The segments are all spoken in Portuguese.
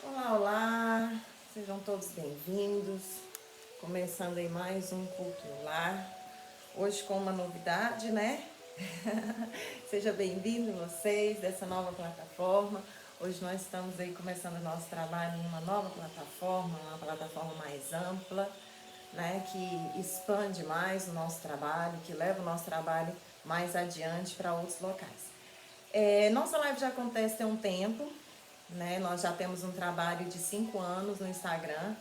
Olá, olá, sejam todos bem-vindos. Começando aí mais um culto no lar. Hoje com uma novidade, né? Seja bem-vindo vocês dessa nova plataforma. Hoje nós estamos aí começando o nosso trabalho em uma nova plataforma, uma plataforma mais ampla, né? Que expande mais o nosso trabalho, que leva o nosso trabalho mais adiante para outros locais. Nossa live já acontece tem um tempo, né? Nós já temos um trabalho de 5 anos no Instagram,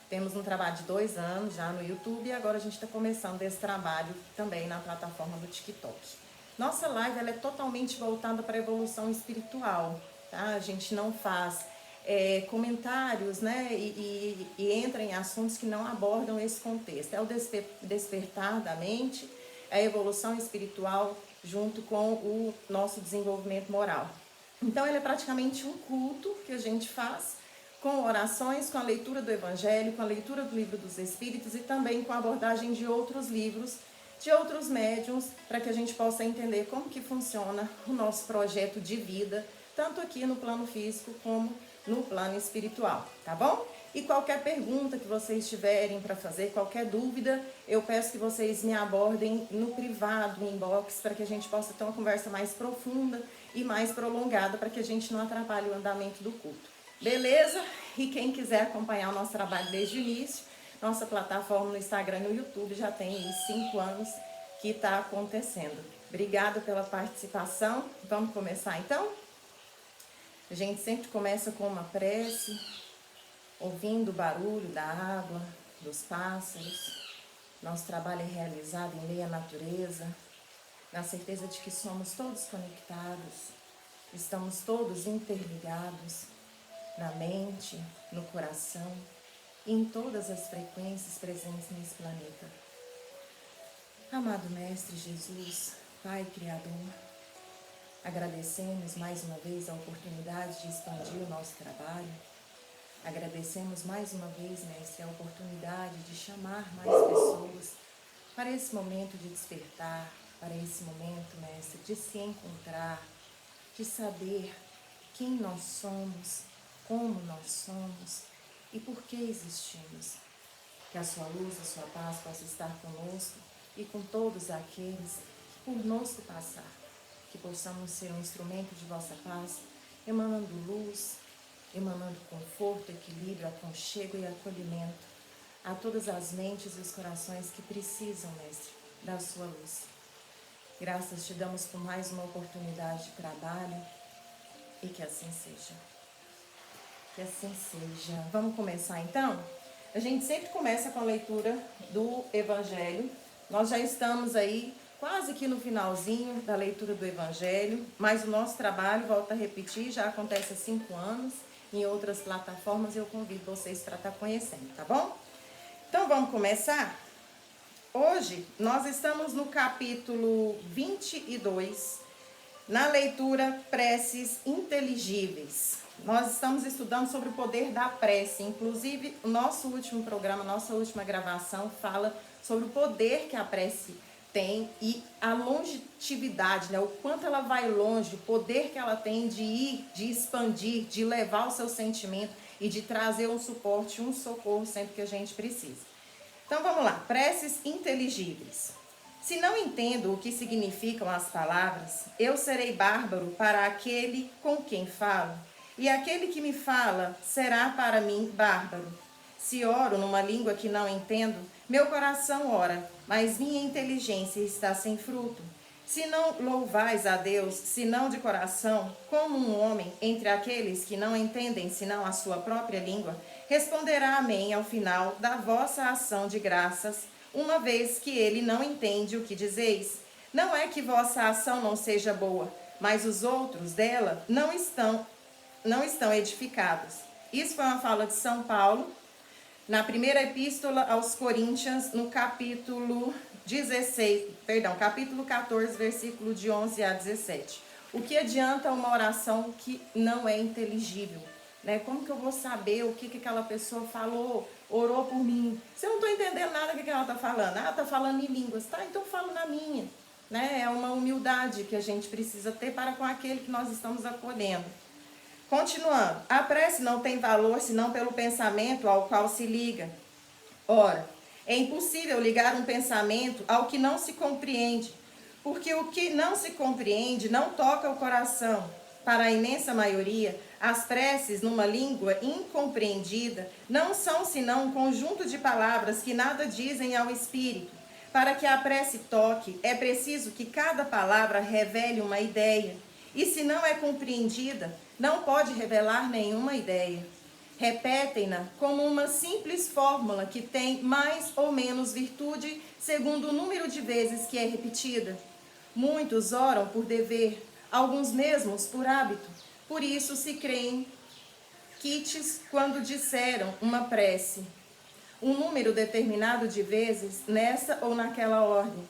temos um trabalho de 2 anos já no YouTube e agora a gente está começando esse trabalho também na plataforma do TikTok. Nossa live ela é totalmente voltada para a evolução espiritual, tá? A gente não faz comentários, né? E entra em assuntos que não abordam esse contexto. É o despertar da mente, a evolução espiritual junto com o nosso desenvolvimento moral. Então, ele é praticamente um culto que a gente faz com orações, com a leitura do Evangelho, com a leitura do Livro dos Espíritos e também com a abordagem de outros livros, de outros médiuns, para que a gente possa entender como que funciona o nosso projeto de vida, tanto aqui no plano físico como no plano espiritual, tá bom? E qualquer pergunta que vocês tiverem para fazer, qualquer dúvida, eu peço que vocês me abordem no privado, no inbox, para que a gente possa ter uma conversa mais profunda e mais prolongada, para que a gente não atrapalhe o andamento do culto. Beleza? E quem quiser acompanhar o nosso trabalho desde o início, nossa plataforma no Instagram e no YouTube já tem 5 anos que está acontecendo. Obrigada pela participação. Vamos começar então? A gente sempre começa com uma prece, ouvindo o barulho da água, dos pássaros. Nosso trabalho é realizado em meio à natureza, na certeza de que somos todos conectados, estamos todos interligados na mente, no coração e em todas as frequências presentes nesse planeta. Amado Mestre Jesus, Pai Criador, agradecemos mais uma vez a oportunidade de expandir o nosso trabalho. Agradecemos mais uma vez, Mestre, a oportunidade de chamar mais pessoas para esse momento de despertar, para esse momento, Mestre, de se encontrar, de saber quem nós somos, como nós somos e por que existimos. Que a sua luz, a sua paz possa estar conosco e com todos aqueles que conosco passar. Que possamos ser um instrumento de vossa paz, emanando luz, emanando conforto, equilíbrio, aconchego e acolhimento a todas as mentes e os corações que precisam, Mestre, da sua luz. Graças te damos por mais uma oportunidade de trabalho e que assim seja. Que assim seja. Vamos começar então? A gente sempre começa com a leitura do Evangelho. Nós já estamos aí quase que no finalzinho da leitura do Evangelho, mas o nosso trabalho, volto a repetir, já acontece há 5 anos em outras plataformas e eu convido vocês para estar conhecendo, tá bom? Então vamos começar? Hoje nós estamos no capítulo 22, na leitura Preces Inteligíveis. Nós estamos estudando sobre o poder da prece. Inclusive, o nosso último programa, nossa última gravação, fala sobre o poder que a prece tem e a longevidade, né? O quanto ela vai longe, o poder que ela tem de ir, de expandir, de levar o seu sentimento e de trazer um suporte, um socorro sempre que a gente precisa. Então vamos lá, preces inteligíveis. Se não entendo o que significam as palavras, eu serei bárbaro para aquele com quem falo, e aquele que me fala será para mim bárbaro. Se oro numa língua que não entendo, meu coração ora, mas minha inteligência está sem fruto. Se não louvais a Deus, senão de coração, como um homem entre aqueles que não entendem senão a sua própria língua, responderá amém ao final da vossa ação de graças, uma vez que ele não entende o que dizeis. Não é que vossa ação não seja boa, mas os outros dela não estão edificados. Isso foi uma fala de São Paulo, na primeira epístola aos Coríntios, no capítulo 14, versículo de 11 a 17. O que adianta uma oração que não é inteligível? Né? Como que eu vou saber o que aquela pessoa falou, orou por mim? Se eu não estou entendendo nada do que ela está falando. Ah, ela está falando em línguas. Tá, então eu falo na minha. Né? É uma humildade que a gente precisa ter para com aquele que nós estamos acolhendo. Continuando, a prece não tem valor senão pelo pensamento ao qual se liga. Ora, é impossível ligar um pensamento ao que não se compreende, porque o que não se compreende não toca o coração. Para a imensa maioria, as preces numa língua incompreendida não são senão um conjunto de palavras que nada dizem ao espírito. Para que a prece toque, é preciso que cada palavra revele uma ideia. E se não é compreendida, não pode revelar nenhuma ideia. Repetem-na como uma simples fórmula que tem mais ou menos virtude segundo o número de vezes que é repetida. Muitos oram por dever, alguns mesmos por hábito. Por isso se creem quites quando disseram uma prece um número determinado de vezes nessa ou naquela ordem.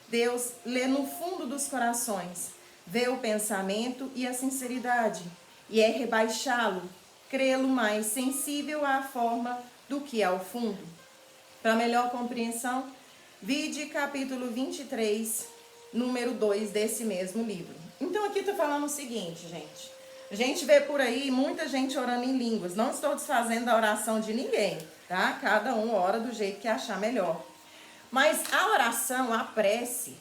Deus lê no fundo dos corações, vê o pensamento e a sinceridade, e é rebaixá-lo, crê-lo mais sensível à forma do que ao fundo. Para melhor compreensão, vide capítulo 23, número 2 desse mesmo livro. Então aqui está falando o seguinte, gente. A gente vê por aí muita gente orando em línguas. Não estou desfazendo a oração de ninguém, tá? Cada um ora do jeito que achar melhor. Mas a oração, a prece,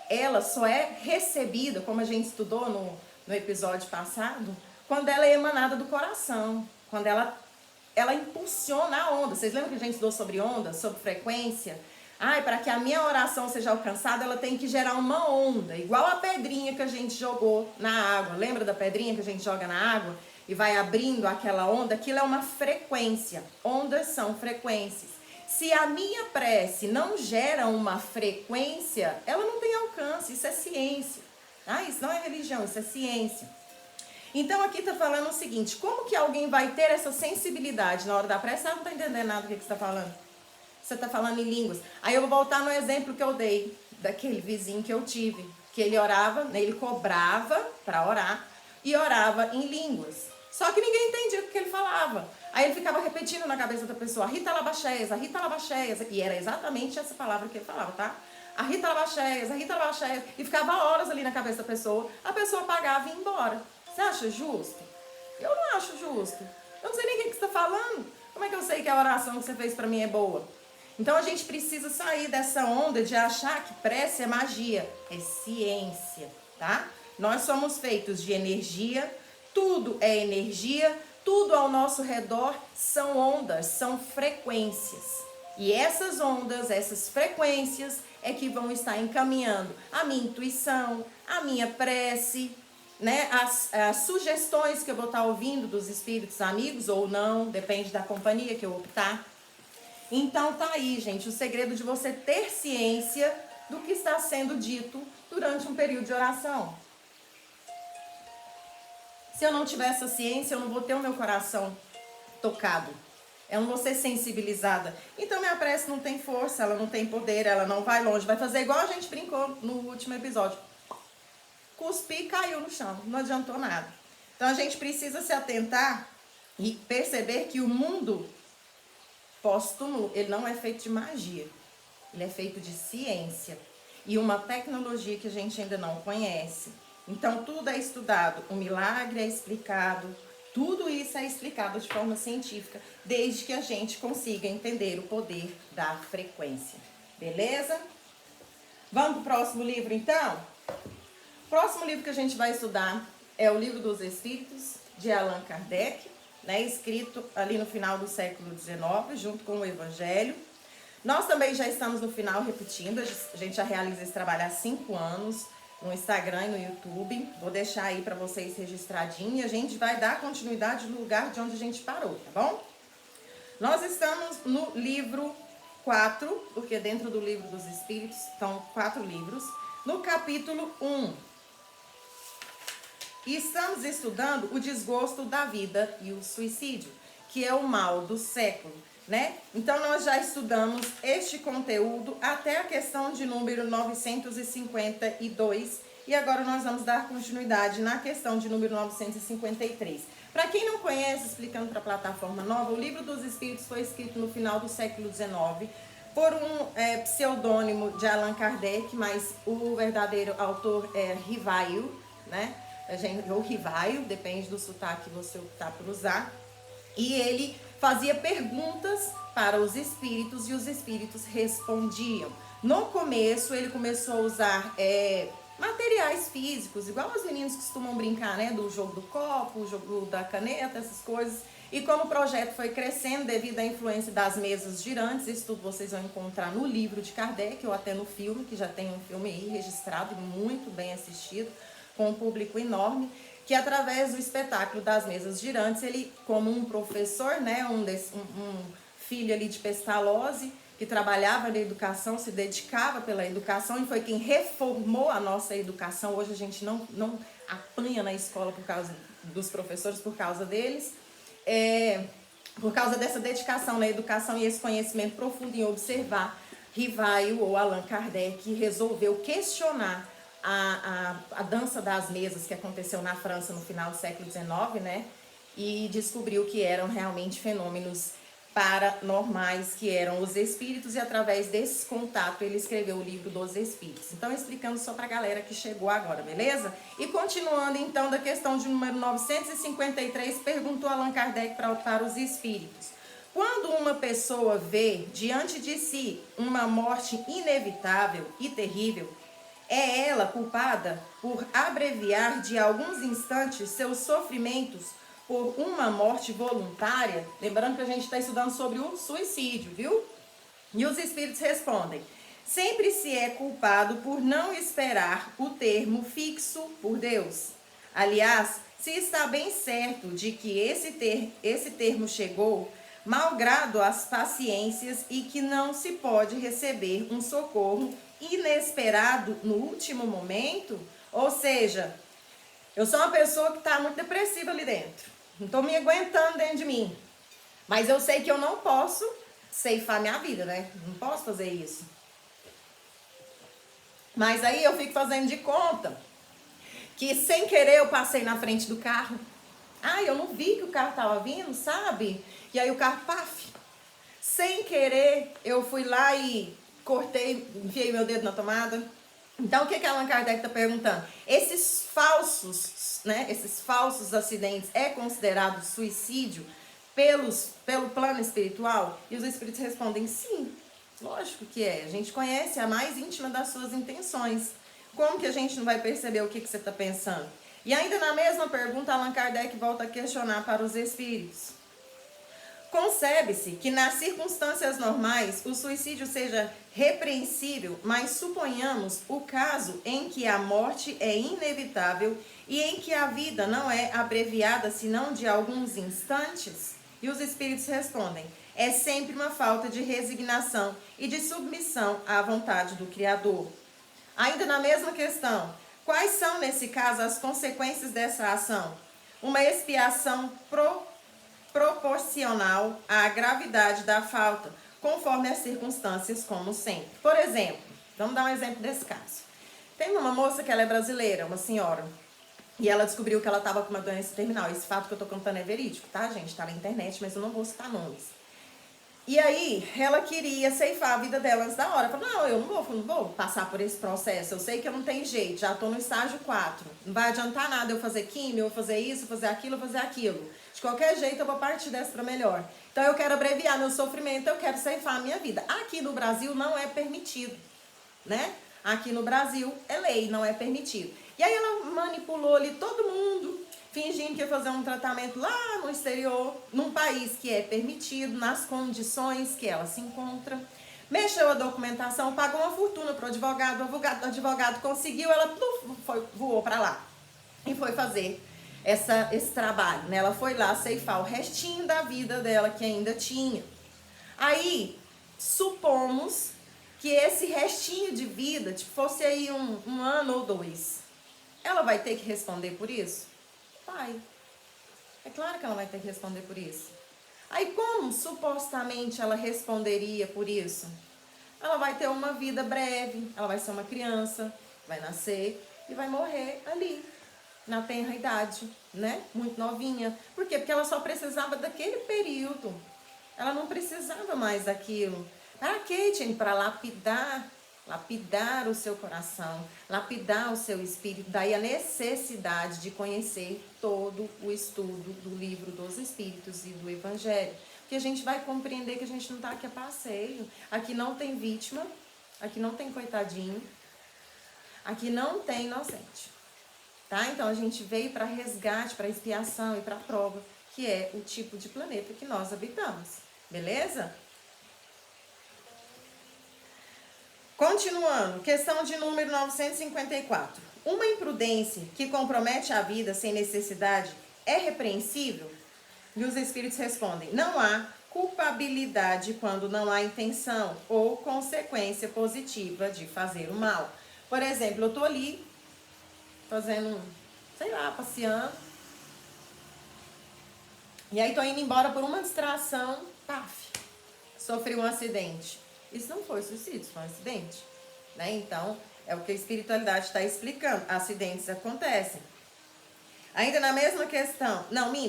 ela só é recebida, como a gente estudou no episódio passado, quando ela é emanada do coração. Quando ela impulsiona a onda. Vocês lembram que a gente estudou sobre onda, sobre frequência? Para que a minha oração seja alcançada, ela tem que gerar uma onda, igual a pedrinha que a gente jogou na água. Lembra da pedrinha que a gente joga na água e vai abrindo aquela onda? Aquilo é uma frequência. Ondas são frequências. Se a minha prece não gera uma frequência, ela não tem alcance. Isso é ciência. Isso não é religião, isso é ciência. Então aqui está falando o seguinte: como que alguém vai ter essa sensibilidade na hora da prece? Ela não está entendendo nada do que você está falando. Você está falando em línguas. Aí eu vou voltar no exemplo que eu dei, daquele vizinho que eu tive, que ele orava, ele cobrava para orar e orava em línguas. Só que ninguém entendia o que ele falava. Aí ele ficava repetindo na cabeça da pessoa, Rita Labacheias, e era exatamente essa palavra que ele falava, tá? A Rita Labacheias, e ficava horas ali na cabeça da pessoa, a pessoa pagava e ia embora. Você acha justo? Eu não acho justo. Eu não sei nem o que você está falando. Como é que eu sei que a oração que você fez para mim é boa? Então a gente precisa sair dessa onda de achar que prece é magia. É ciência, tá? Nós somos feitos de energia, tudo é energia, tudo ao nosso redor são ondas, são frequências. E essas ondas, essas frequências é que vão estar encaminhando a minha intuição, a minha prece, né? As sugestões que eu vou estar ouvindo dos espíritos amigos ou não, depende da companhia que eu optar. Então tá aí, gente, o segredo de você ter ciência do que está sendo dito durante um período de oração. Se eu não tiver essa ciência, eu não vou ter o meu coração tocado. Eu não vou ser sensibilizada. Então minha prece não tem força, ela não tem poder, ela não vai longe. Vai fazer igual a gente brincou no último episódio. Cuspi e caiu no chão, não adiantou nada. Então a gente precisa se atentar e perceber que o mundo póstumo, ele não é feito de magia, ele é feito de ciência e uma tecnologia que a gente ainda não conhece. Então tudo é estudado, o milagre é explicado, tudo isso é explicado de forma científica, desde que a gente consiga entender o poder da frequência. Beleza? Vamos para o próximo livro então? O próximo livro que a gente vai estudar é o Livro dos Espíritos, de Allan Kardec, né, escrito ali no final do século XIX, junto com o Evangelho. Nós também já estamos no final repetindo, a gente já realiza esse trabalho há 5 anos, no Instagram e no YouTube. Vou deixar aí para vocês registradinho e a gente vai dar continuidade no lugar de onde a gente parou, tá bom? Nós estamos no livro 4, porque dentro do Livro dos Espíritos estão 4 livros, no capítulo 1. E estamos estudando o desgosto da vida e o suicídio, que é o mal do século, né? Então, nós já estudamos este conteúdo até a questão de número 952 e agora nós vamos dar continuidade na questão de número 953. Para quem não conhece, explicando para a plataforma nova, o Livro dos Espíritos foi escrito no final do século XIX por um pseudônimo de Allan Kardec, mas o verdadeiro autor é Rivail, né? ou Rivaio, depende do sotaque que você optar por usar. E ele fazia perguntas para os espíritos e os espíritos respondiam. No começo, ele começou a usar materiais físicos, igual os meninos costumam brincar, né? Do jogo do copo, o jogo da caneta, essas coisas. E como o projeto foi crescendo devido à influência das mesas girantes, isso tudo vocês vão encontrar no livro de Kardec, ou até no filme, que já tem um filme aí registrado, muito bem assistido, com um público enorme, que através do espetáculo das mesas girantes, ele, como um professor, né, um filho ali de Pestalozzi, que trabalhava na educação, se dedicava pela educação e foi quem reformou a nossa educação. Hoje a gente não apanha na escola por causa dos professores, por causa deles. Por causa dessa dedicação na educação e esse conhecimento profundo em observar, Rivaio ou Allan Kardec resolveu questionar a dança das mesas que aconteceu na França no final do século XIX, né? E descobriu que eram realmente fenômenos paranormais, que eram os espíritos, e através desse contato ele escreveu o livro dos espíritos. Então, explicando só para a galera que chegou agora, beleza? E continuando então da questão de número 953, perguntou Allan Kardec para os espíritos: quando uma pessoa vê diante de si uma morte inevitável e terrível, é ela culpada por abreviar de alguns instantes seus sofrimentos por uma morte voluntária? Lembrando que a gente está estudando sobre o suicídio, viu? E os espíritos respondem: sempre se é culpado por não esperar o termo fixo por Deus. Aliás, se está bem certo de que esse termo chegou, malgrado as paciências, e que não se pode receber um socorro inesperado no último momento. Ou seja, eu sou uma pessoa que está muito depressiva ali dentro. Não estou me aguentando dentro de mim. Mas eu sei que eu não posso ceifar minha vida, né? Não posso fazer isso. Mas aí eu fico fazendo de conta que sem querer eu passei na frente do carro. Eu não vi que o carro estava vindo, sabe? E aí o carro, paf. Sem querer eu fui lá e cortei, enfiei meu dedo na tomada. Então, o que Allan Kardec está perguntando? Esses falsos acidentes é considerado suicídio pelo plano espiritual? E os espíritos respondem: sim, lógico que é. A gente conhece a mais íntima das suas intenções. Como que a gente não vai perceber o que você está pensando? E ainda na mesma pergunta, Allan Kardec volta a questionar para os espíritos: concebe-se que nas circunstâncias normais o suicídio seja repreensível, mas suponhamos o caso em que a morte é inevitável e em que a vida não é abreviada senão de alguns instantes? E os espíritos respondem: é sempre uma falta de resignação e de submissão à vontade do Criador. Ainda na mesma questão, quais são nesse caso as consequências dessa ação? Uma expiação proporcional à gravidade da falta, conforme as circunstâncias, como sempre. Por exemplo, vamos dar um exemplo desse caso. Tem uma moça que ela é brasileira, uma senhora, e ela descobriu que ela estava com uma doença terminal. Esse fato que eu estou contando é verídico, tá, gente? Está na internet, mas eu não vou citar nomes. E aí, ela queria ceifar a vida dela antes da hora. Falou: não, eu não vou passar por esse processo. Eu sei que eu não tenho jeito, já estou no estágio 4. Não vai adiantar nada eu fazer químio, eu fazer isso, fazer aquilo, fazer aquilo. De qualquer jeito, eu vou partir dessa para melhor. Então, eu quero abreviar meu sofrimento, eu quero ceifar a minha vida. Aqui no Brasil não é permitido, né? Aqui no Brasil é lei, não é permitido. E aí, ela manipulou ali todo mundo, fingindo que ia fazer um tratamento lá no exterior, num país que é permitido, nas condições que ela se encontra. Mexeu a documentação, pagou uma fortuna para o advogado conseguiu, ela voou para lá e foi fazer esse trabalho, né? Ela foi lá ceifar o restinho da vida dela que ainda tinha. Aí, supomos que esse restinho de vida, fosse aí um ano ou 2, ela vai ter que responder por isso? Vai. É claro que ela vai ter que responder por isso. Aí, como supostamente ela responderia por isso? Ela vai ter uma vida breve, ela vai ser uma criança, vai nascer e vai morrer ali, na tenra idade, né? Muito novinha. Por quê? Porque ela só precisava daquele período. Ela não precisava mais daquilo. Para quê, Tine? Para lapidar lapidar o seu coração, lapidar o seu espírito. Daí a necessidade de conhecer todo o estudo do livro dos Espíritos e do Evangelho. Porque a gente vai compreender que a gente não está aqui a passeio. Aqui não tem vítima, aqui não tem coitadinho, aqui não tem inocente. Tá? Então a gente veio para resgate, para expiação e para prova, que é o tipo de planeta que nós habitamos. Beleza? Continuando, questão de número 954. Uma imprudência que compromete a vida sem necessidade é repreensível? E os espíritos respondem: não há culpabilidade quando não há intenção ou consequência positiva de fazer o mal. Por exemplo, eu tô ali fazendo, sei lá, passeando. E aí tô indo embora por uma distração, paf, sofri um acidente. Isso não foi suicídio, isso foi um acidente. Né? Então, é o que a espiritualidade está explicando. Acidentes acontecem. Ainda na mesma questão,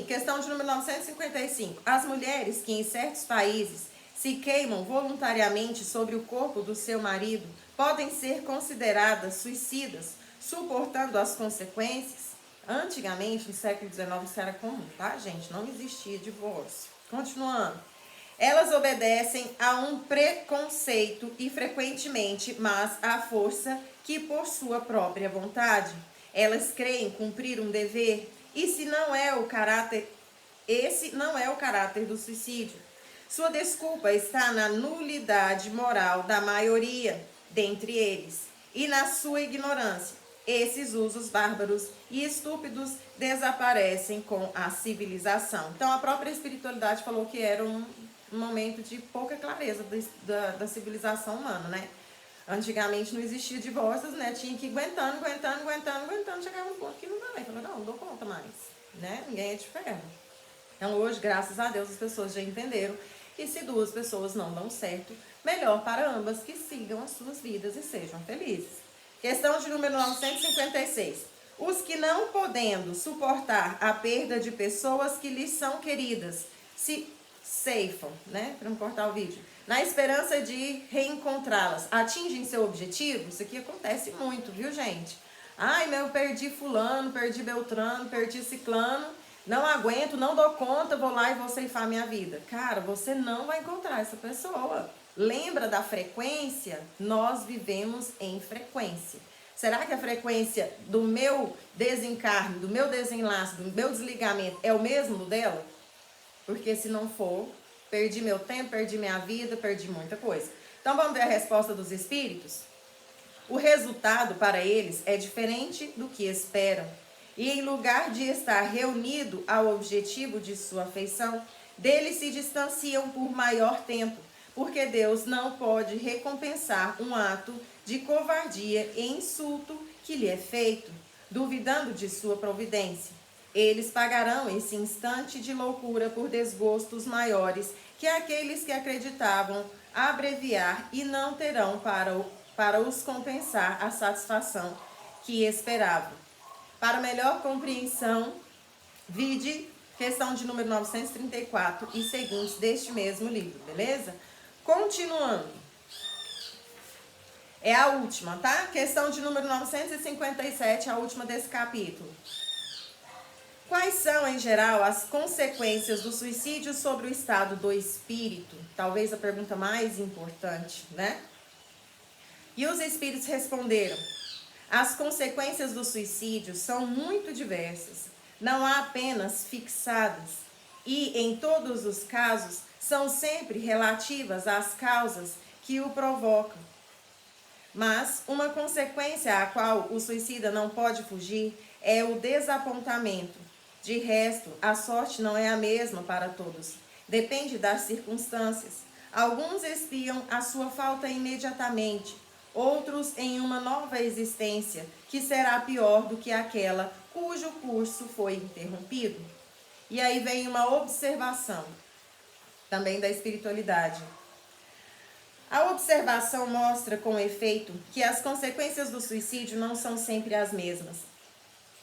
questão de número 955. As mulheres que em certos países se queimam voluntariamente sobre o corpo do seu marido podem ser consideradas suicidas, suportando as consequências? Antigamente, no século XIX, isso era comum, tá, gente? Não existia divórcio. Continuando. Elas obedecem a um preconceito e frequentemente, mas à força que por sua própria vontade. Elas creem cumprir um dever e esse não é o caráter do suicídio. Sua desculpa está na nulidade moral da maioria dentre eles e na sua ignorância. Esses usos bárbaros e estúpidos desaparecem com a civilização. Então a própria espiritualidade falou que era um momento de pouca clareza da civilização humana, né? Antigamente não existia divórcios, né? Tinha que ir aguentando, chegava um ponto que não dá. Falava, não dou conta mais, né? Ninguém é de ferro. Então hoje, graças a Deus, as pessoas já entenderam que se duas pessoas não dão certo, melhor para ambas que sigam as suas vidas e sejam felizes. Questão de número 956. Os que não podendo suportar a perda de pessoas que lhes são queridas, se ceifam, né? Para não cortar o vídeo. Na esperança de reencontrá-las, atingem seu objetivo? Isso aqui acontece muito, viu, gente? Ai, eu perdi fulano, perdi beltrano, perdi ciclano, não aguento, não dou conta, vou lá e vou ceifar minha vida. Cara, você não vai encontrar essa pessoa. Lembra da frequência? Nós vivemos em frequência. Será que a frequência do meu desencarne, do meu desenlace, do meu desligamento é o mesmo dela? Porque se não for, perdi meu tempo, perdi minha vida, perdi muita coisa. Então vamos ver a resposta dos espíritos? O resultado para eles é diferente do que esperam. E em lugar de estar reunido ao objetivo de sua afeição, deles se distanciam por maior tempo, porque Deus não pode recompensar um ato de covardia e insulto que lhe é feito, duvidando de sua providência. Eles pagarão esse instante de loucura por desgostos maiores que aqueles que acreditavam abreviar e não terão para os compensar a satisfação que esperavam. Para melhor compreensão, vide questão de número 934 e seguintes deste mesmo livro, beleza? Continuando. É a última, tá? Questão de número 957, a última desse capítulo. Quais são, em geral, as consequências do suicídio sobre o estado do espírito? Talvez a pergunta mais importante, né? E os espíritos responderam: as consequências do suicídio são muito diversas, não há apenas fixadas, e, em todos os casos, são sempre relativas às causas que o provocam. Mas uma consequência à qual o suicida não pode fugir é o desapontamento. De resto, a sorte não é a mesma para todos. Depende das circunstâncias. Alguns espiam a sua falta imediatamente, outros em uma nova existência, que será pior do que aquela cujo curso foi interrompido. E aí vem uma observação, também da espiritualidade. A observação mostra com efeito que as consequências do suicídio não são sempre as mesmas,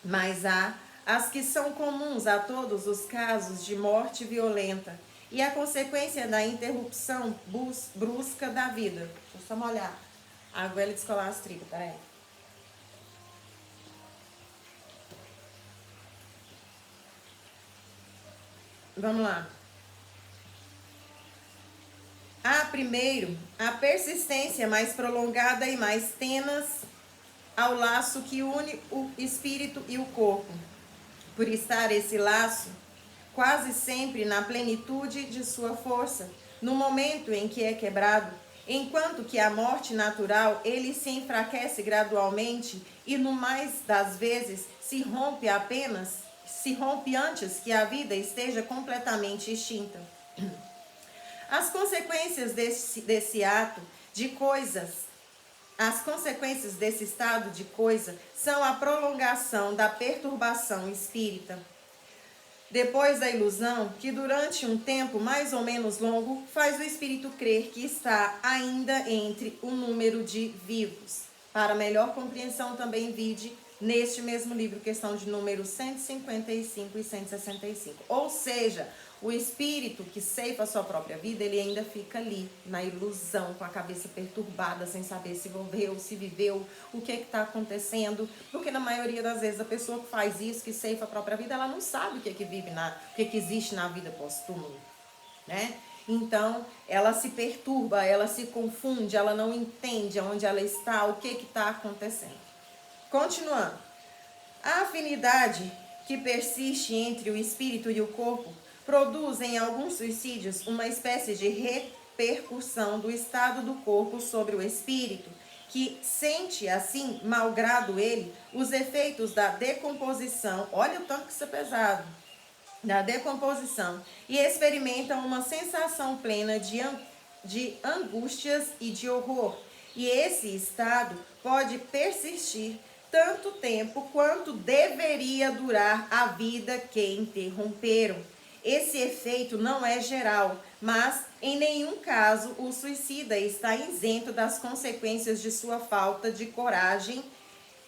mas há as que são comuns a todos os casos de morte violenta e a consequência da interrupção brusca da vida. Deixa eu só molhar. Água ela descolar as tripas, peraí. Vamos lá. Primeiro, a persistência mais prolongada e mais tenaz ao laço que une o espírito e o corpo. Por estar esse laço quase sempre na plenitude de sua força, no momento em que é quebrado, enquanto que a morte natural ele se enfraquece gradualmente e no mais das vezes se rompe antes que a vida esteja completamente extinta. As consequências desse ato de coisas, as consequências desse estado de coisa são a prolongação da perturbação espírita. Depois da ilusão, que durante um tempo mais ou menos longo, faz o espírito crer que está ainda entre o número de vivos. Para melhor compreensão, também vide neste mesmo livro, questão de número 155 e 165. Ou seja, o espírito que ceifa a sua própria vida, ele ainda fica ali, na ilusão, com a cabeça perturbada, sem saber se morreu, se viveu, o que está acontecendo. Porque na maioria das vezes a pessoa que faz isso, que ceifa a própria vida, ela não sabe o que existe na vida pós-túmulo, né? Então, ela se perturba, ela se confunde, ela não entende onde ela está, o que está acontecendo. Continuando. A afinidade que persiste entre o espírito e o corpo produz em alguns suicídios uma espécie de repercussão do estado do corpo sobre o espírito, que sente assim, malgrado ele, os efeitos da decomposição. Olha o tanto que isso é pesado. Da decomposição. E experimenta uma sensação plena de angústias e de horror. E esse estado pode persistir tanto tempo quanto deveria durar a vida que interromperam. Esse efeito não é geral, mas em nenhum caso o suicida está isento das consequências de sua falta de coragem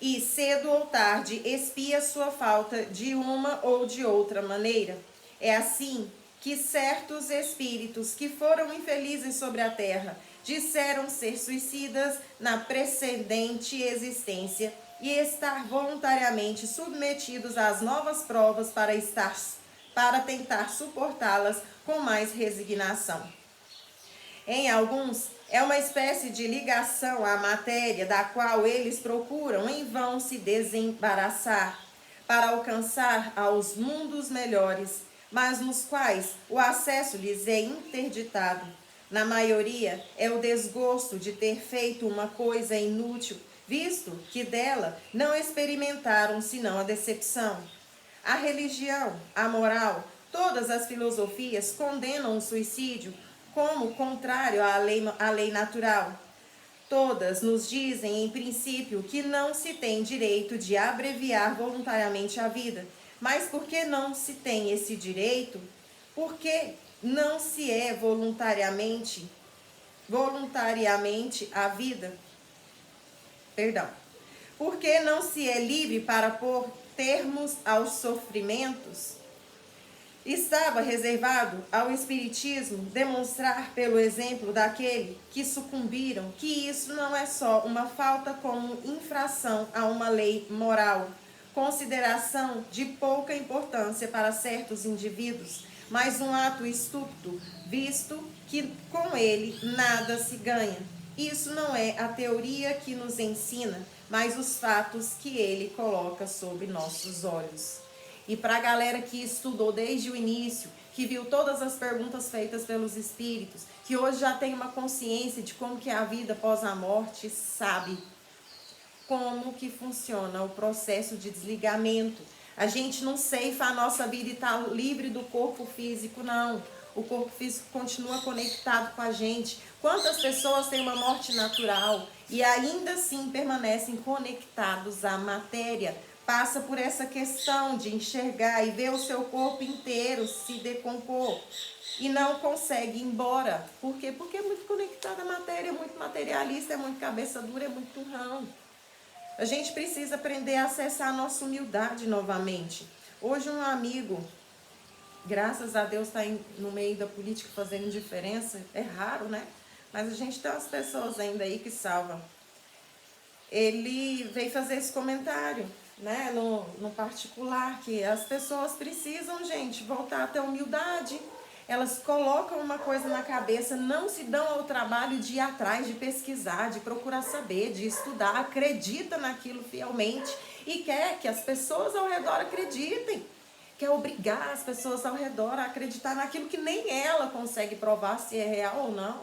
e cedo ou tarde expia sua falta de uma ou de outra maneira. É assim que certos espíritos que foram infelizes sobre a terra disseram ser suicidas na precedente existência e estar voluntariamente submetidos às novas provas para tentar suportá-las com mais resignação. Em alguns, é uma espécie de ligação à matéria da qual eles procuram em vão se desembaraçar para alcançar aos mundos melhores, mas nos quais o acesso lhes é interditado. Na maioria, é o desgosto de ter feito uma coisa inútil, visto que dela não experimentaram senão a decepção. A religião, a moral, todas as filosofias condenam o suicídio como contrário à lei natural. Todas nos dizem, em princípio, que não se tem direito de abreviar voluntariamente a vida. Mas por que não se tem esse direito? Porque não se é voluntariamente a vida? Perdão. Porque não se é livre para pôr termos aos sofrimentos? Estava reservado ao Espiritismo demonstrar pelo exemplo daquele que sucumbiram que isso não é só uma falta como infração a uma lei moral, consideração de pouca importância para certos indivíduos, mas um ato estúpido, visto que com ele nada se ganha. Isso não é a teoria que nos ensina, mas os fatos que ele coloca sob nossos olhos. E para a galera que estudou desde o início, que viu todas as perguntas feitas pelos espíritos, que hoje já tem uma consciência de como que é a vida após a morte, sabe como que funciona o processo de desligamento. A gente não ceifa a nossa vida e está livre do corpo físico, não. O corpo físico continua conectado com a gente. Quantas pessoas têm uma morte natural e ainda assim permanecem conectados à matéria? Passa por essa questão de enxergar e ver o seu corpo inteiro se decompor e não consegue ir embora. Por quê? Porque é muito conectado à matéria, é muito materialista, é muito cabeça dura, é muito turrão. A gente precisa aprender a acessar a nossa humildade novamente. Hoje um amigo, graças a Deus, está no meio da política fazendo diferença. É raro, né? Mas a gente tem umas pessoas ainda aí que salvam. ele veio fazer esse comentário, né, no particular, que as pessoas precisam, gente, voltar a ter humildade. Elas colocam uma coisa na cabeça, não se dão ao trabalho de ir atrás, de pesquisar, de procurar saber, de estudar, acredita naquilo fielmente e quer que as pessoas ao redor acreditem. Quer obrigar as pessoas ao redor a acreditar naquilo que nem ela consegue provar se é real ou não.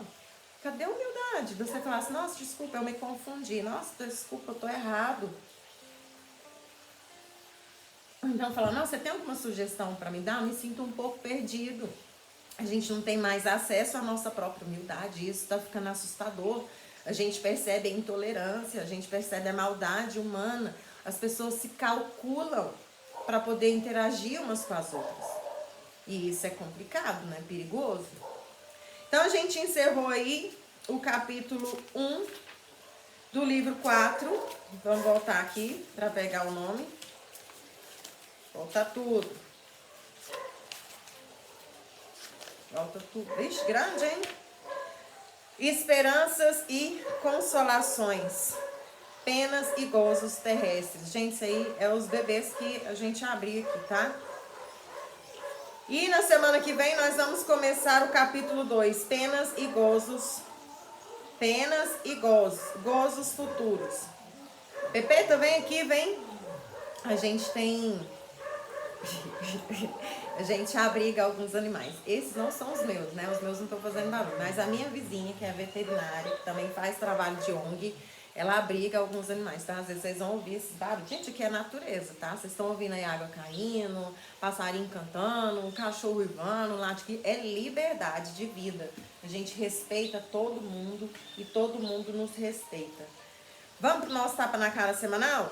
Cadê a humildade? Você falar assim, nossa, desculpa, eu me confundi. Nossa, desculpa, eu tô errado. Então, falar, nossa, você tem alguma sugestão para me dar? Eu me sinto um pouco perdido. A gente não tem mais acesso à nossa própria humildade. Isso está ficando assustador. A gente percebe a intolerância, a gente percebe a maldade humana. As pessoas se calculam para poder interagir umas com as outras. E isso é complicado, né? Perigoso. Então, a gente encerrou aí o capítulo 1 do livro 4. Vamos voltar aqui para pegar o nome. Volta tudo. Volta tudo. Vixe, grande, hein? Esperanças e consolações. Penas e gozos terrestres. Gente, isso aí é os bebês que a gente abriu aqui, tá? E na semana que vem nós vamos começar o capítulo 2. Penas e gozos. Penas e gozos. Gozos futuros. Pepeta, vem aqui, vem. A gente tem... A gente abriga alguns animais. Esses não são os meus, né? Os meus não estão fazendo barulho. Mas a minha vizinha, que é veterinária, que também faz trabalho de ONG, ela abriga alguns animais. Então, às vezes, vocês vão ouvir esses barulhos. Gente, aqui é natureza, tá? Vocês estão ouvindo aí água caindo, passarinho cantando, um cachorro uivando, um lado que é liberdade de vida. A gente respeita todo mundo e todo mundo nos respeita. Vamos pro nosso Tapa na Cara semanal?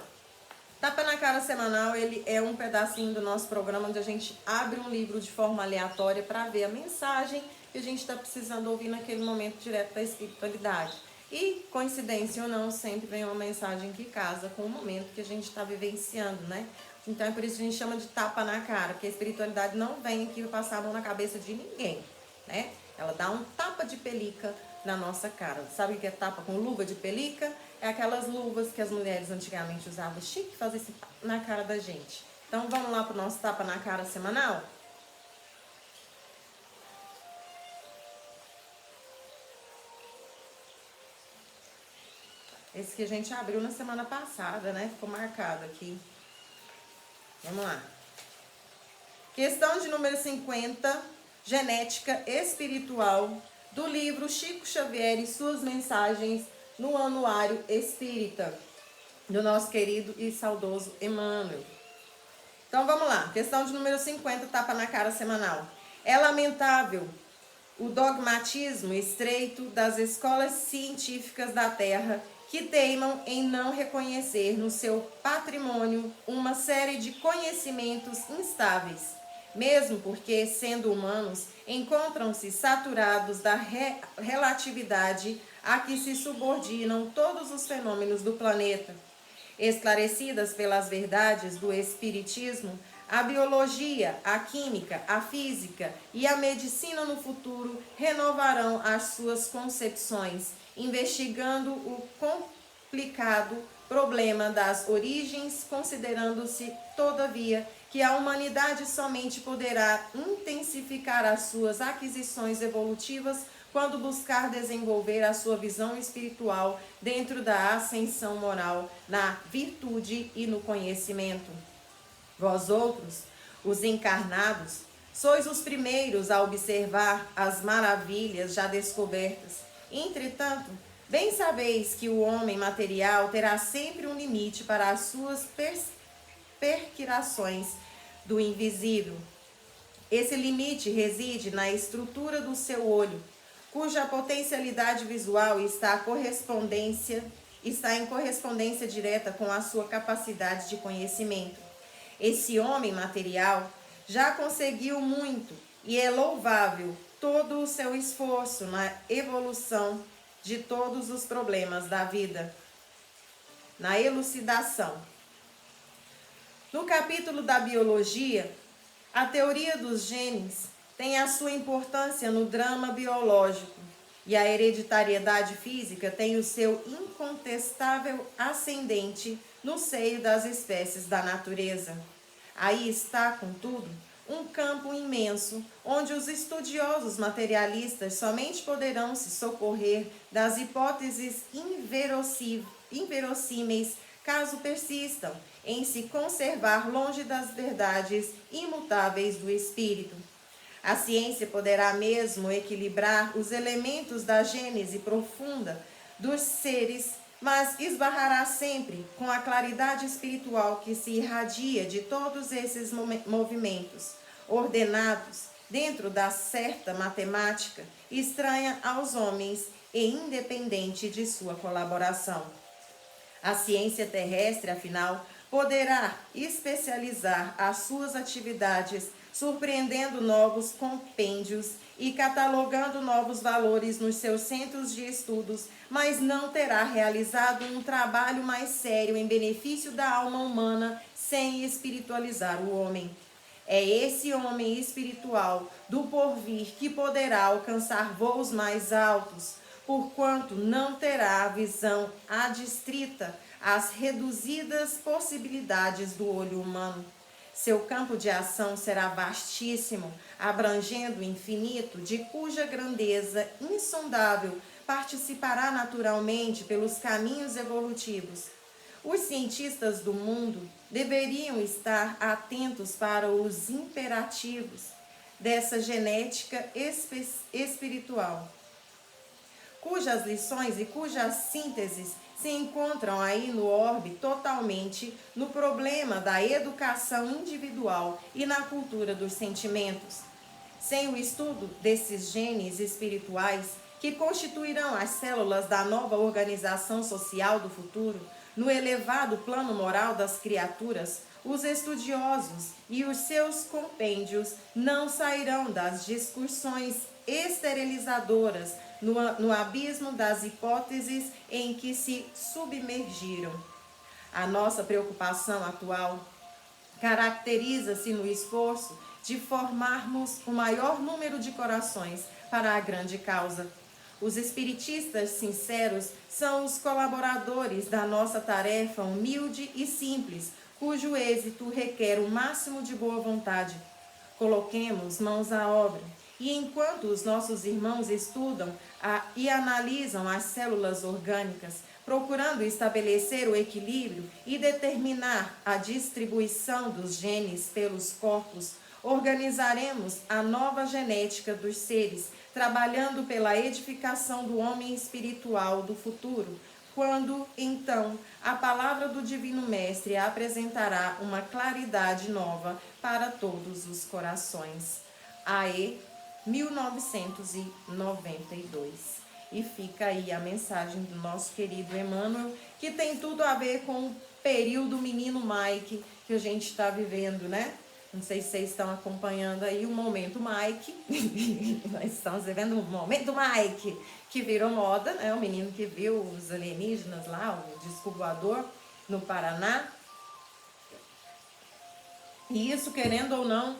Tapa na Cara semanal, ele é um pedacinho do nosso programa onde a gente abre um livro de forma aleatória para ver a mensagem que a gente está precisando ouvir naquele momento direto da espiritualidade. E, coincidência ou não, sempre vem uma mensagem que casa com o momento que a gente está vivenciando, né? Então é por isso que a gente chama de tapa na cara, porque a espiritualidade não vem aqui passar a mão na cabeça de ninguém, né? Ela dá um tapa de pelica na nossa cara. Sabe o que é tapa com luva de pelica? É aquelas luvas que as mulheres antigamente usavam, chique, fazer esse tapa na cara da gente. Então vamos lá pro nosso tapa na cara semanal? Esse que a gente abriu na semana passada, né? Ficou marcado aqui. Vamos lá. Questão de número 50, genética espiritual, do livro Chico Xavier e suas mensagens no Anuário Espírita, do nosso querido e saudoso Emmanuel. Então vamos lá, questão de número 50, tapa na cara semanal. É lamentável o dogmatismo estreito das escolas científicas da Terra que teimam em não reconhecer no seu patrimônio uma série de conhecimentos instáveis, mesmo porque, sendo humanos, encontram-se saturados da relatividade a que se subordinam todos os fenômenos do planeta. Esclarecidas pelas verdades do Espiritismo, a biologia, a química, a física e a medicina no futuro renovarão as suas concepções, investigando o complicado problema das origens, considerando-se, todavia, que a humanidade somente poderá intensificar as suas aquisições evolutivas quando buscar desenvolver a sua visão espiritual dentro da ascensão moral, na virtude e no conhecimento. Vós outros, os encarnados, sois os primeiros a observar as maravilhas já descobertas. Entretanto, bem sabeis que o homem material terá sempre um limite para as suas perspirações do invisível. Esse limite reside na estrutura do seu olho, cuja potencialidade visual está em correspondência direta com a sua capacidade de conhecimento. Esse homem material já conseguiu muito e é louvável todo o seu esforço na evolução de todos os problemas da vida, na elucidação. No capítulo da biologia, a teoria dos genes tem a sua importância no drama biológico. E a hereditariedade física tem o seu incontestável ascendente no seio das espécies da natureza. Aí está, contudo, um campo imenso, onde os estudiosos materialistas somente poderão se socorrer das hipóteses inverossímeis, caso persistam em se conservar longe das verdades imutáveis do espírito. A ciência poderá mesmo equilibrar os elementos da gênese profunda dos seres, mas esbarrará sempre com a claridade espiritual que se irradia de todos esses movimentos, ordenados dentro da certa matemática, estranha aos homens e independente de sua colaboração. A ciência terrestre, afinal, poderá especializar as suas atividades, surpreendendo novos compêndios e catalogando novos valores nos seus centros de estudos, mas não terá realizado um trabalho mais sério em benefício da alma humana sem espiritualizar o homem. É esse homem espiritual do porvir que poderá alcançar voos mais altos, porquanto não terá a visão adstrita às reduzidas possibilidades do olho humano. Seu campo de ação será vastíssimo, abrangendo o infinito, de cuja grandeza insondável participará naturalmente pelos caminhos evolutivos. Os cientistas do mundo deveriam estar atentos para os imperativos dessa genética espiritual, cujas lições e cujas sínteses se encontram aí no orbe totalmente no problema da educação individual e na cultura dos sentimentos. Sem o estudo desses genes espirituais, que constituirão as células da nova organização social do futuro, no elevado plano moral das criaturas, os estudiosos e os seus compêndios não sairão das discussões esterilizadoras no abismo das hipóteses em que se submergiram. A nossa preocupação atual caracteriza-se no esforço de formarmos o maior número de corações para a grande causa. Os espiritistas sinceros são os colaboradores da nossa tarefa humilde e simples, cujo êxito requer o máximo de boa vontade. Coloquemos mãos à obra, e enquanto os nossos irmãos estudam e analisam as células orgânicas, procurando estabelecer o equilíbrio e determinar a distribuição dos genes pelos corpos, organizaremos a nova genética dos seres, trabalhando pela edificação do homem espiritual do futuro, quando, então, a palavra do Divino Mestre apresentará uma claridade nova para todos os corações. AE 1992. E fica aí a mensagem do nosso querido Emmanuel, que tem tudo a ver com o período menino Mike que a gente está vivendo, né? Não sei se vocês estão acompanhando aí o momento Mike. Nós estamos vivendo o momento Mike, que virou moda, né? O menino que viu os alienígenas lá, o disco voador no Paraná. E isso, querendo ou não,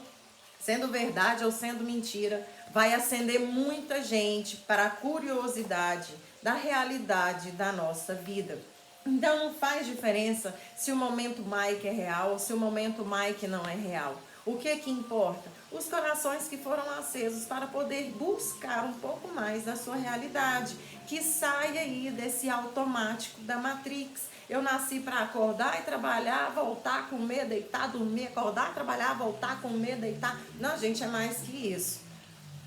sendo verdade ou sendo mentira, vai acender muita gente para a curiosidade da realidade da nossa vida. Então não faz diferença se o momento Mike é real ou se o momento Mike não é real. O que importa? Os corações que foram acesos para poder buscar um pouco mais da sua realidade, que saia aí desse automático da Matrix. Eu nasci para acordar e trabalhar, voltar, comer, deitar, dormir, acordar, trabalhar, voltar, comer, deitar. Não, a gente é mais que isso.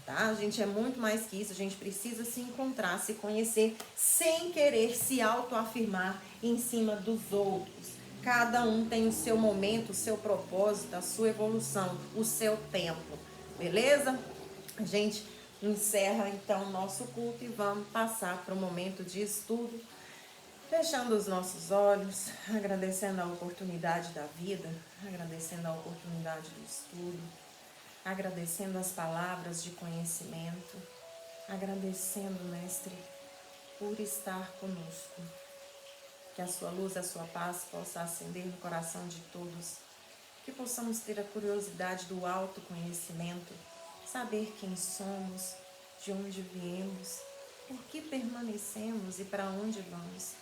Tá? A gente é muito mais que isso, a gente precisa se encontrar, se conhecer, sem querer se autoafirmar em cima dos outros. Cada um tem o seu momento, o seu propósito, a sua evolução, o seu tempo, beleza? A gente encerra então o nosso culto e vamos passar para o momento de estudo, fechando os nossos olhos, agradecendo a oportunidade da vida, agradecendo a oportunidade do estudo, agradecendo as palavras de conhecimento, agradecendo, Mestre, por estar conosco. Que a sua luz, a sua paz possa acender no coração de todos. Que possamos ter a curiosidade do autoconhecimento, saber quem somos, de onde viemos por que permanecemos e para onde vamos.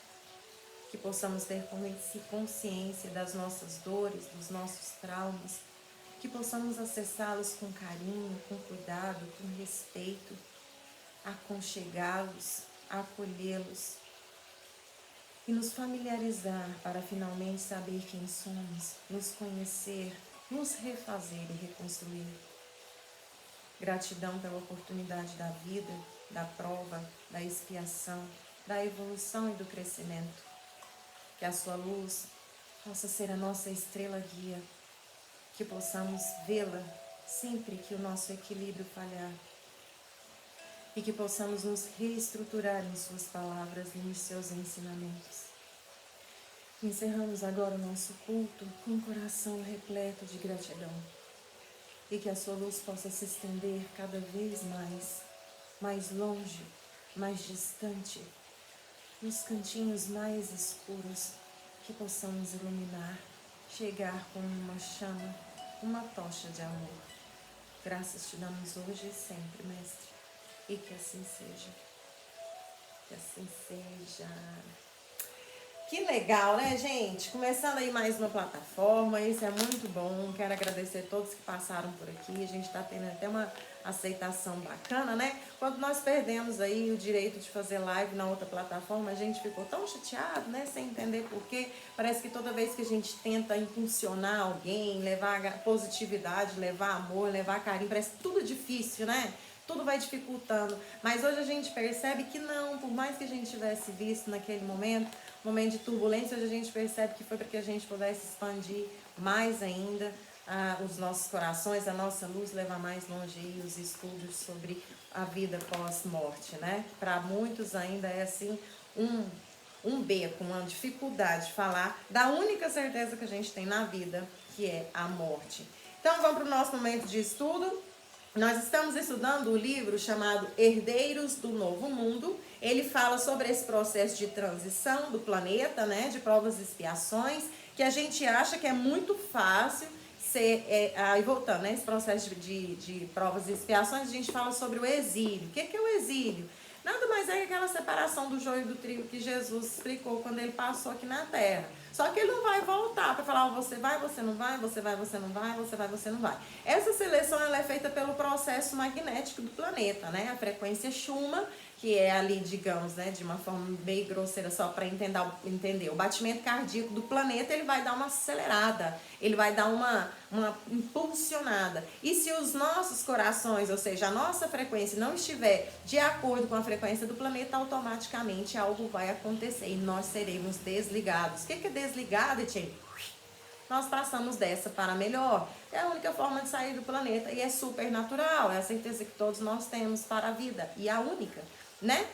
Que possamos ter consciência das nossas dores, dos nossos traumas, que possamos acessá-los com carinho, com cuidado, com respeito, aconchegá-los, acolhê-los e nos familiarizar para finalmente saber quem somos, nos conhecer, nos refazer e reconstruir. Gratidão pela oportunidade da vida, da prova, da expiação, da evolução e do crescimento. Que a sua luz possa ser a nossa estrela guia, que possamos vê-la sempre que o nosso equilíbrio falhar e que possamos nos reestruturar em suas palavras e nos seus ensinamentos. Encerramos agora o nosso culto com um coração repleto de gratidão e que a sua luz possa se estender cada vez mais longe, mais distante, nos cantinhos mais escuros, que possamos iluminar, chegar com uma chama, uma tocha de amor. Graças te damos hoje e sempre, Mestre, e que assim seja. Que assim seja. Que legal, né, gente? Começando aí mais uma plataforma, isso é muito bom. Quero agradecer a todos que passaram por aqui. A gente está tendo até uma aceitação bacana, né? Quando nós perdemos aí o direito de fazer live na outra plataforma, a gente ficou tão chateado, né? Sem entender por quê. Parece que toda vez que a gente tenta impulsionar alguém, levar positividade, levar amor, levar carinho, parece tudo difícil, né? Tudo vai dificultando. Mas hoje a gente percebe que não, por mais que a gente tivesse visto naquele momento de turbulência, hoje a gente percebe que foi para que a gente pudesse expandir mais ainda os nossos corações, a nossa luz, levar mais longe aí os estudos sobre a vida pós-morte, né? Para muitos ainda é assim um beco, uma dificuldade de falar da única certeza que a gente tem na vida, que é a morte. Então vamos para o nosso momento de estudo. Nós estamos estudando o livro chamado Herdeiros do Novo Mundo. Ele fala sobre esse processo de transição do planeta, né, de provas e expiações, que a gente acha que é muito fácil ser, aí voltando, né, esse processo de provas e expiações, a gente fala sobre o exílio. O que é o exílio? Nada mais é que aquela separação do joio e do trigo que Jesus explicou quando ele passou aqui na Terra. Só que ele não vai voltar para falar, você vai, você não vai, você vai, você não vai, você vai, você não vai. Essa seleção ela é feita pelo processo magnético do planeta, né? A frequência Schumann, que é ali, digamos, né, de uma forma bem grosseira, só para entender. O batimento cardíaco do planeta, ele vai dar uma acelerada, ele vai dar uma impulsionada. E se os nossos corações, ou seja, a nossa frequência não estiver de acordo com a frequência do planeta, automaticamente algo vai acontecer e nós seremos desligados. O que é desligado, Etienne? Nós passamos dessa para melhor. É a única forma de sair do planeta e é super natural, é a certeza que todos nós temos para a vida e a única, né?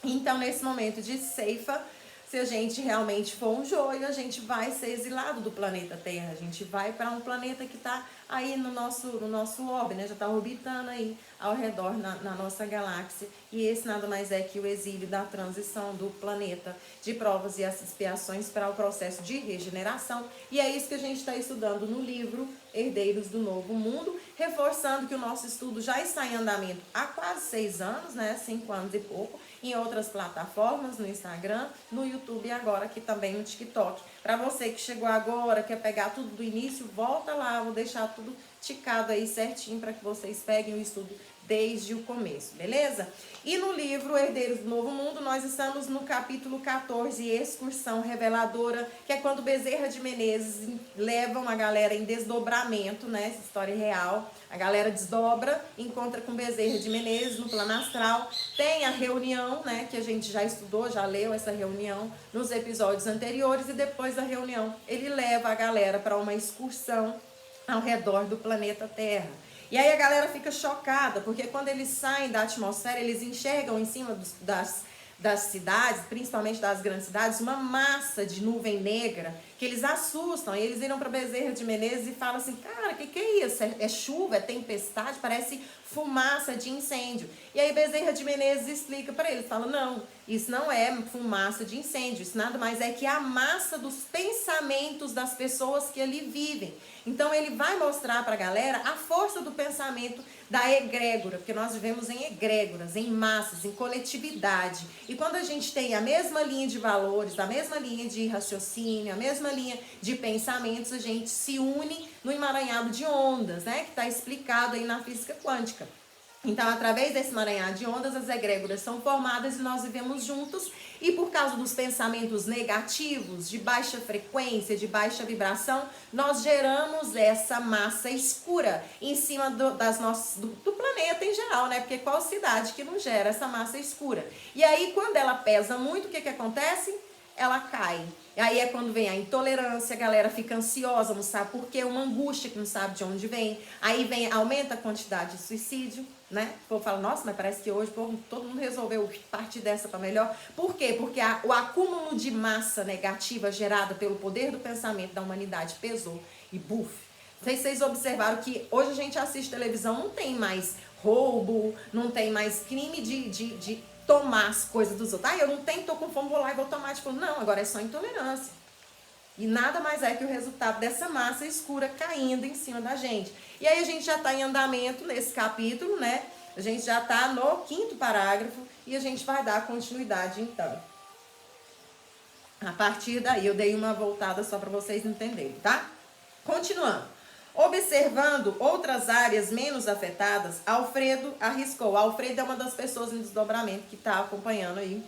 Então, nesse momento de ceifa, se a gente realmente for um joio, a gente vai ser exilado do planeta Terra. A gente vai para um planeta que está aí no nosso orbe, né? Já está orbitando aí ao redor na nossa galáxia. E esse nada mais é que o exílio da transição do planeta de provas e expiações para o processo de regeneração. E é isso que a gente está estudando no livro Herdeiros do Novo Mundo, reforçando que o nosso estudo já está em andamento há quase 6 anos, né? 5 anos e pouco, em outras plataformas, no Instagram, no YouTube e agora aqui também no TikTok. Para você que chegou agora, quer pegar tudo do início, volta lá, vou deixar tudo ticado aí certinho para que vocês peguem o estudo desde o começo, beleza? E no livro Herdeiros do Novo Mundo, nós estamos no capítulo 14, Excursão Reveladora, que é quando Bezerra de Menezes levam a galera em desdobramento, né? Essa história real. A galera desdobra, encontra com Bezerra de Menezes no plano astral, tem a reunião, né? Que a gente já estudou, já leu essa reunião nos episódios anteriores, e depois da reunião ele leva a galera para uma excursão ao redor do planeta Terra. E aí a galera fica chocada, porque quando eles saem da atmosfera, eles enxergam em cima das cidades, principalmente das grandes cidades, uma massa de nuvem negra que eles assustam. E eles viram para Bezerra de Menezes e falam assim, cara, o que é isso? É chuva, é tempestade, parece fumaça de incêndio. E aí Bezerra de Menezes explica para eles, fala, não, isso não é fumaça de incêndio, isso nada mais é que a massa dos pensamentos das pessoas que ali vivem. Então ele vai mostrar para a galera a força do pensamento da egrégora, porque nós vivemos em egrégoras, em massas, em coletividade. E quando a gente tem a mesma linha de valores, a mesma linha de raciocínio, a mesma linha de pensamentos, a gente se une no emaranhado de ondas, né? Que está explicado aí na física quântica. Então, através desse emaranhado de ondas, as egrégoras são formadas e nós vivemos juntos. E por causa dos pensamentos negativos, de baixa frequência, de baixa vibração, nós geramos essa massa escura em cima do planeta em geral, né? Porque qual cidade que não gera essa massa escura? E aí, quando ela pesa muito, o que acontece? Ela cai. E aí é quando vem a intolerância, a galera fica ansiosa, não sabe por quê, uma angústia que não sabe de onde vem. Aí aumenta a quantidade de suicídio, né? O povo fala, nossa, mas parece que hoje todo mundo resolveu partir dessa para melhor. Por quê? Porque o acúmulo de massa negativa gerada pelo poder do pensamento da humanidade pesou e buf. Não sei se vocês observaram que hoje a gente assiste televisão, não tem mais roubo, não tem mais crime de tomar as coisas dos outros. Eu não tenho, tô com fome, vou lá e vou tomar. Tipo, não, agora é só intolerância. E nada mais é que o resultado dessa massa escura caindo em cima da gente. E aí a gente já está em andamento nesse capítulo, né? A gente já está no 5º parágrafo e a gente vai dar continuidade então. A partir daí eu dei uma voltada só para vocês entenderem, tá? Continuando. Observando outras áreas menos afetadas, Alfredo arriscou. Alfredo é uma das pessoas em desdobramento que está acompanhando aí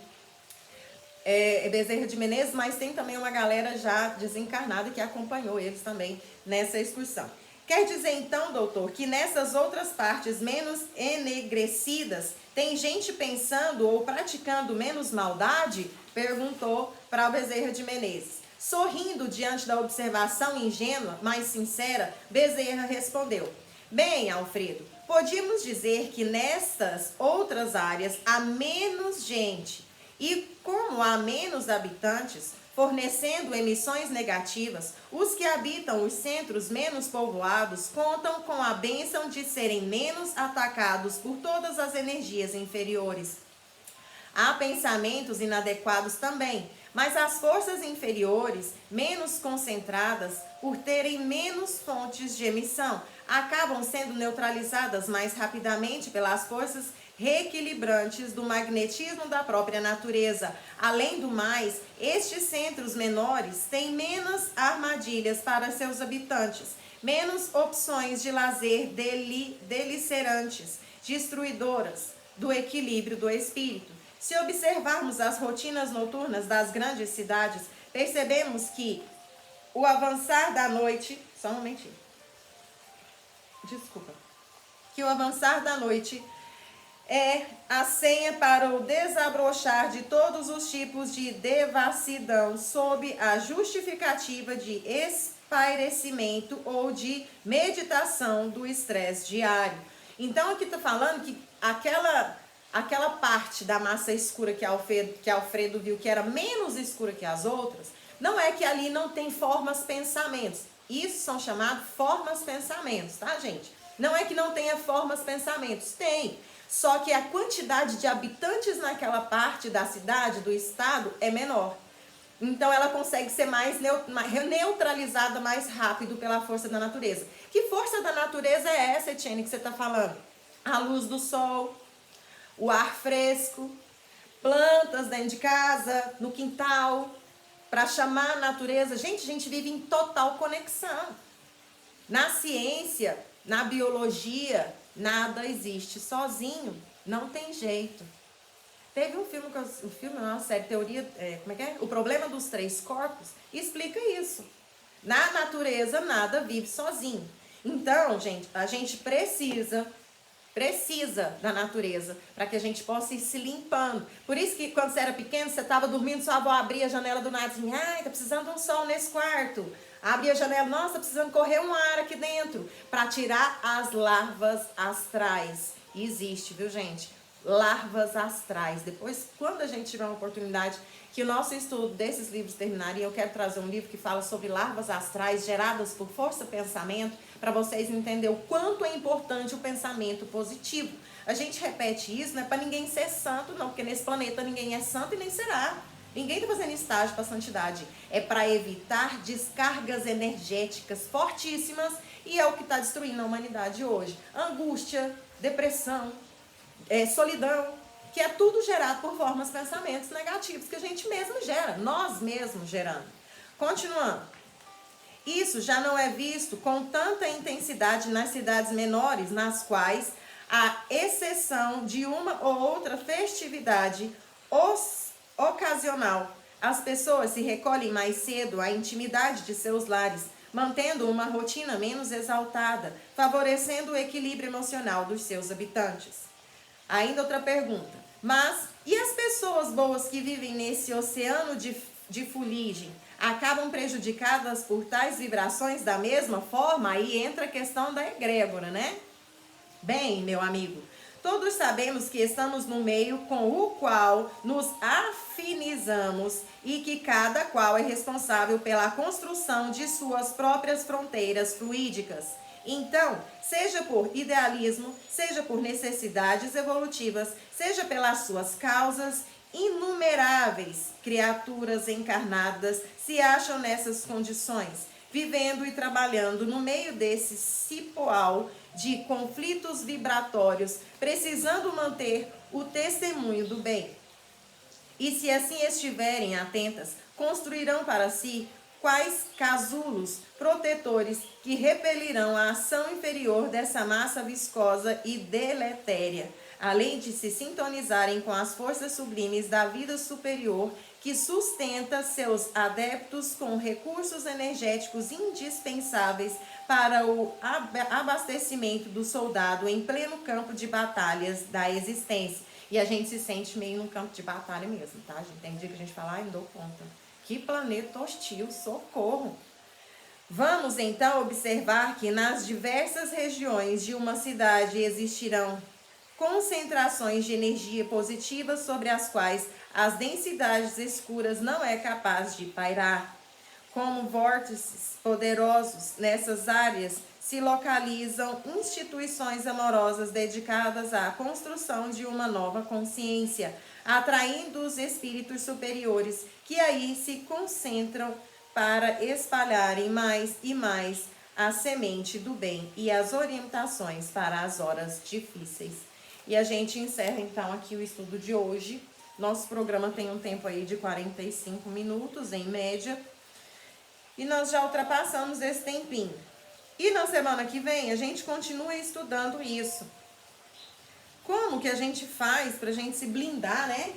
Bezerra de Menezes, mas tem também uma galera já desencarnada que acompanhou eles também nessa excursão. Quer dizer então, doutor, que nessas outras partes menos enegrecidas, tem gente pensando ou praticando menos maldade? Perguntou para Bezerra de Menezes. Sorrindo diante da observação ingênua, mas sincera, Bezerra respondeu: bem, Alfredo, podíamos dizer que nestas outras áreas há menos gente e, como há menos habitantes, fornecendo emissões negativas, os que habitam os centros menos povoados contam com a bênção de serem menos atacados por todas as energias inferiores. Há pensamentos inadequados também, mas as forças inferiores, menos concentradas, por terem menos fontes de emissão, acabam sendo neutralizadas mais rapidamente pelas forças reequilibrantes do magnetismo da própria natureza. Além do mais, estes centros menores têm menos armadilhas para seus habitantes, menos opções de lazer delicerantes, destruidoras do equilíbrio do espírito. Se observarmos as rotinas noturnas das grandes cidades, percebemos que o avançar da noite... Só um momentinho. Desculpa. Que o avançar da noite é a senha para o desabrochar de todos os tipos de devassidão sob a justificativa de espairecimento ou de meditação do estresse diário. Então aqui está falando que aquela parte da massa escura que Alfredo viu que era menos escura que as outras, não é que ali não tem formas pensamentos. Isso são chamados formas pensamentos, tá, gente? Não é que não tenha formas pensamentos, tem. Só que a quantidade de habitantes naquela parte da cidade, do estado, é menor. Então ela consegue ser mais neutralizada mais rápido pela força da natureza. Que força da natureza é essa, Etienne, que você está falando? A luz do sol, o ar fresco, plantas dentro de casa, no quintal, para chamar a natureza. Gente, a gente vive em total conexão. Na ciência, na biologia, nada existe sozinho, não tem jeito. Teve um filme, uma série, teoria, como é que é? O Problema dos Três Corpos, explica isso. Na natureza, nada vive sozinho. Então, gente, a gente precisa da natureza, para que a gente possa ir se limpando. Por isso que quando você era pequeno, você estava dormindo, sua avó abria a janela do nada, assim, ai, tá precisando de um sol nesse quarto. Abre a janela, nossa, tá precisando correr um ar aqui dentro, para tirar as larvas astrais. E existe, viu, gente? larvas astrais. Depois, quando a gente tiver uma oportunidade que o nosso estudo desses livros terminaria, eu quero trazer um livro que fala sobre larvas astrais geradas por força-pensamento, para vocês entenderem o quanto é importante o pensamento positivo. A gente repete isso, não é para ninguém ser santo, não, porque nesse planeta ninguém é santo e nem será. Ninguém está fazendo estágio para santidade. É para evitar descargas energéticas fortíssimas, e é o que está destruindo a humanidade hoje. Angústia, depressão, solidão, que é tudo gerado por formas de pensamentos negativos que a gente mesmo gera, nós mesmos gerando. Continuando. Isso já não é visto com tanta intensidade nas cidades menores, nas quais, à exceção de uma ou outra festividade ocasional, as pessoas se recolhem mais cedo à intimidade de seus lares, mantendo uma rotina menos exaltada, favorecendo o equilíbrio emocional dos seus habitantes. Ainda outra pergunta. Mas, e as pessoas boas que vivem nesse oceano de fuligem, acabam prejudicadas por tais vibrações da mesma forma? Aí entra a questão da egrégora, né? Bem, meu amigo, todos sabemos que estamos no meio com o qual nos afinizamos e que cada qual é responsável pela construção de suas próprias fronteiras fluídicas. Então, seja por idealismo, seja por necessidades evolutivas, seja pelas suas causas, inumeráveis criaturas encarnadas se acham nessas condições, vivendo e trabalhando no meio desse cipoal de conflitos vibratórios, precisando manter o testemunho do bem. E se assim estiverem atentas, construirão para si quais casulos protetores que repelirão a ação inferior dessa massa viscosa e deletéria, além de se sintonizarem com as forças sublimes da vida superior que sustenta seus adeptos com recursos energéticos indispensáveis para o abastecimento do soldado em pleno campo de batalhas da existência. E a gente se sente meio num campo de batalha mesmo, tá? Tem dia que a gente fala, ai, não dou conta. Que planeta hostil, socorro! Vamos então observar que nas diversas regiões de uma cidade existirão concentrações de energia positiva sobre as quais as densidades escuras não é capaz de pairar. Como vórtices poderosos nessas áreas se localizam instituições amorosas dedicadas à construção de uma nova consciência, atraindo os espíritos superiores que aí se concentram para espalharem mais e mais a semente do bem e as orientações para as horas difíceis. E a gente encerra então aqui o estudo de hoje. Nosso programa tem um tempo aí de 45 minutos em média. E nós já ultrapassamos esse tempinho. E na semana que vem a gente continua estudando isso. Como que a gente faz para a gente se blindar, né?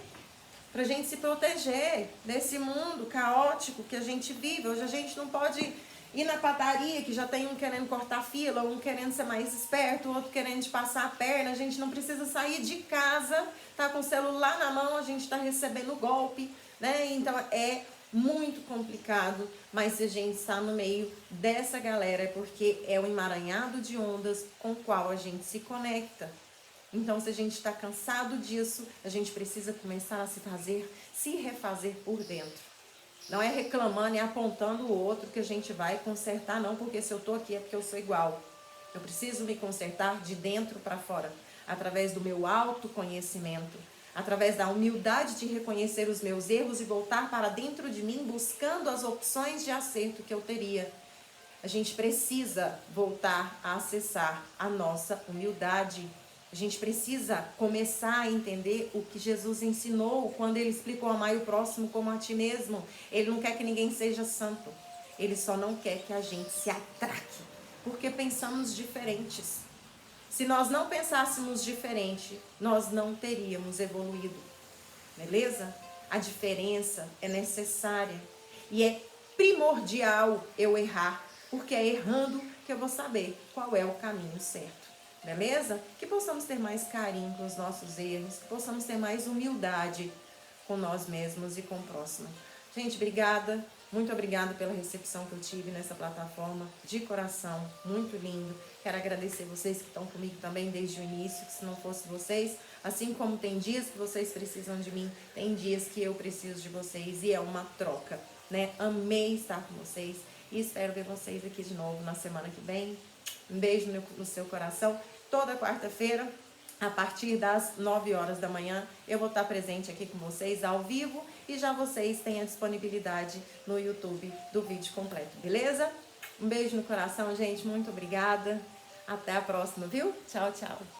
Para a gente se proteger desse mundo caótico que a gente vive. Hoje a gente não pode ir na padaria, que já tem um querendo cortar fila, um querendo ser mais esperto, outro querendo te passar a perna. A gente não precisa sair de casa, tá com o celular na mão, a gente está recebendo golpe, né? Então é muito complicado, mas se a gente está no meio dessa galera é porque é o emaranhado de ondas com o qual a gente se conecta. Então, se a gente está cansado disso, a gente precisa começar a se refazer por dentro. Não é reclamando e apontando o outro que a gente vai consertar, não, porque se eu estou aqui é porque eu sou igual. Eu preciso me consertar de dentro para fora, através do meu autoconhecimento, através da humildade de reconhecer os meus erros e voltar para dentro de mim, buscando as opções de acerto que eu teria. A gente precisa voltar a acessar a nossa humildade. A gente precisa começar a entender o que Jesus ensinou quando ele explicou amar o próximo como a ti mesmo. Ele não quer que ninguém seja santo. Ele só não quer que a gente se atraque, porque pensamos diferentes. Se nós não pensássemos diferente, nós não teríamos evoluído. Beleza? A diferença é necessária e é primordial eu errar, porque é errando que eu vou saber qual é o caminho certo. Beleza? Que possamos ter mais carinho com os nossos erros, que possamos ter mais humildade com nós mesmos e com o próximo. Gente, obrigada. Muito obrigada pela recepção que eu tive nessa plataforma, de coração, muito lindo. Quero agradecer vocês que estão comigo também desde o início, que se não fosse vocês, assim como tem dias que vocês precisam de mim, tem dias que eu preciso de vocês e é uma troca, né? Amei estar com vocês e espero ver vocês aqui de novo na semana que vem. Um beijo no seu coração. Toda quarta-feira, a partir das 9 horas da manhã, eu vou estar presente aqui com vocês ao vivo e já vocês têm a disponibilidade no YouTube do vídeo completo, beleza? Um beijo no coração, gente. Muito obrigada. Até a próxima, viu? Tchau, tchau.